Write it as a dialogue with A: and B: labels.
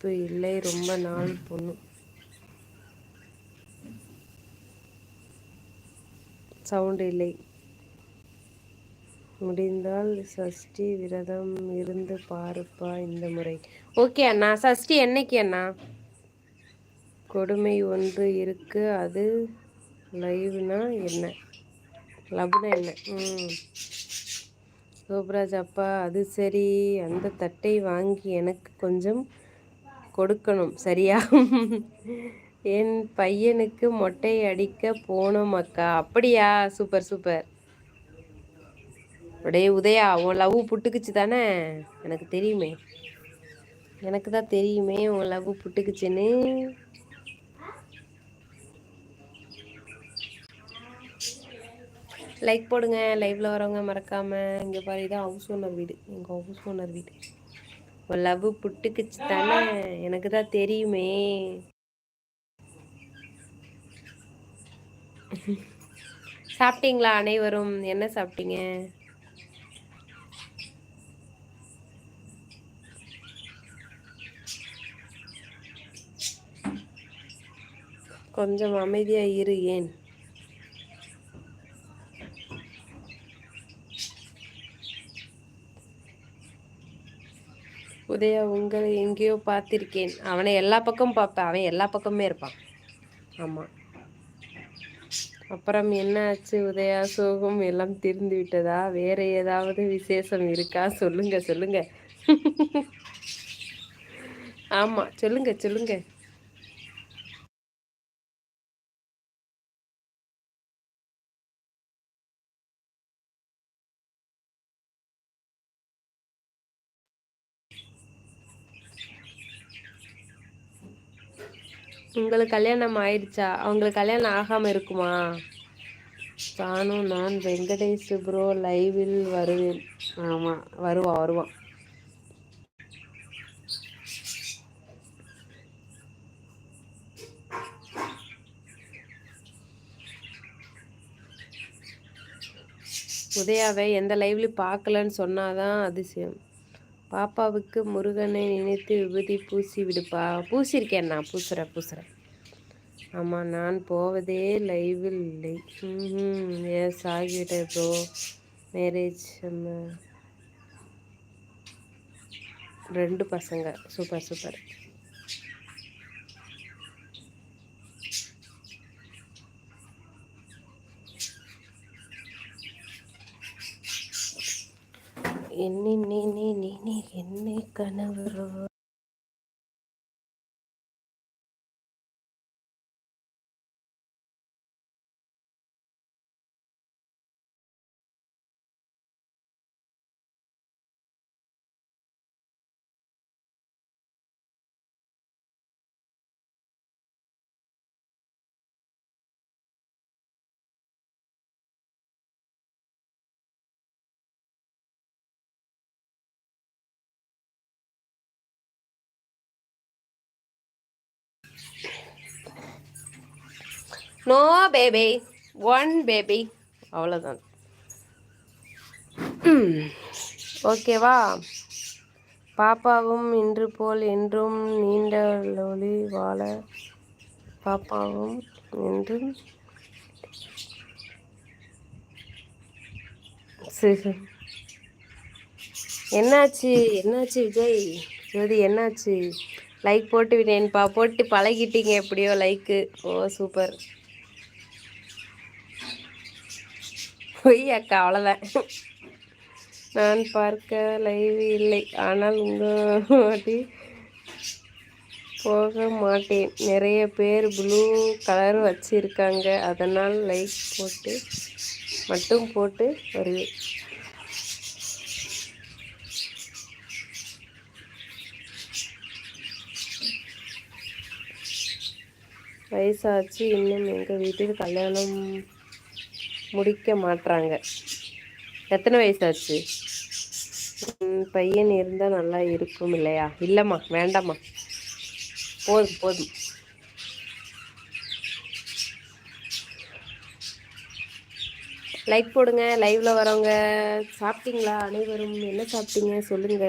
A: வாய்ப்பு இல்லை. ரொம்ப நாள் பொண்ணு. சவுண்டு இல்லை. முடிந்தால் சஷ்டி விரதம் இருந்து பாருப்பா இந்த முறை. ஓகே அண்ணா. சஷ்டி என்னைக்கு அண்ணா? கொடுமை ஒன்று இருக்கு. அது லைவ்னா என்ன? லவ்னா என்ன? சோப்ராஜ் அப்பா அது சரி. அந்த தட்டை வாங்கி எனக்கு கொஞ்சம் கொடுக்கணும் சரியா? என் பையனுக்கு மொட்டை அடிக்க போனோம் அக்கா. அப்படியா? Super super. அப்படியே உதயா உன் லவ் புட்டுக்குச்சு தானே? எனக்கு தெரியுமே. எனக்கு தான் தெரியுமே உன் லவ் புட்டுக்குச்சுன்னு. லைக் போடுங்க. லைவ்ல வரவங்க மறக்காம. இங்கே பாரு, இதான் ஹவுஸ் ஓனர் வீடு. எங்கள் ஹவுஸ் ஓனர் வீடு. உன் லவ் புட்டுக்குச்சு தானே? எனக்கு தான் தெரியுமே. சாப்பிட்டீங்களா அனைவரும்? என்ன சாப்பிட்டீங்க? கொஞ்சம் அமைதியா இரு. ஏன்? உதயா உங்களை எங்கேயோ பார்த்திருக்கேன். அவனை எல்லா பக்கமும் பார்ப்பேன். அவன் எல்லா பக்கமே இருப்பான். ஆமாம். அப்புறம் என்ன ஆச்சு உதயா? சோகம் எல்லாம் தீர்ந்து விட்டதா? வேற ஏதாவது விசேஷம் இருக்கா? சொல்லுங்க சொல்லுங்க. ஆமா, சொல்லுங்க சொல்லுங்க. உங்களுக்கு கல்யாணம் ஆயிடுச்சா? அவங்களுக்கு கல்யாணம் ஆகாம இருக்குமா? தானும் நான் வெங்கடேஷ் ப்ரோ லைவில் வருவேன். ஆமா, வருவான் வருவான். உதயாவை எந்த லைவ்லையும் பார்க்கலன்னு சொன்னாதான் அதிசயம். பாப்பாவுக்கு முருகனை நினைத்து விபூதி பூசி விடுப்பா. பூசியிருக்கேன் நான். பூசுறேன். ஆமாம், நான் போவதே லைவில் இல்லை. S ஆகிவிட்டேன் bro. மேரேஜ் 2 பசங்க. Super super. என்னை கணவரோ? நோ பேபி, 1 பேபி, அவ்வளோதான். ஓகேவா? பாப்பாவும் இன்று போல் என்றும் நீண்டலொளி வாழ. பாப்பாவும் என்றும். என்னாச்சு விஜய்? ஜோதி என்னாச்சு? லைக் போட்டு விட்டேன்ப்பா. போட்டு பழகிட்டீங்க எப்படியோ லைக்கு. ஓ சூப்பர். பொய் அக்கா, அவ்வளோதான். நான் பார்க்க லைவ் இல்லை, ஆனால் உங்கள் வாட்டி போக மாட்டேன். நிறைய பேர் ப்ளூ கலர் வச்சுருக்காங்க, அதனால் லைக் மட்டும் போட்டு வருவேன். வயசாச்சு, இன்னும் எங்கள் வீட்டில் கல்யாணம் முடிக்க மாட்டாங்க. எத்தனை வயசாச்சு? பையன் இருந்தால் நல்லா இருக்கும் இல்லையா? இல்லைம்மா, வேண்டாம்மா, போதும். லைக் போடுங்க. லைவ்ல வரவங்க. சாப்பிட்டீங்களா அனைவரும்? என்ன சாப்பிட்டீங்க சொல்லுங்க.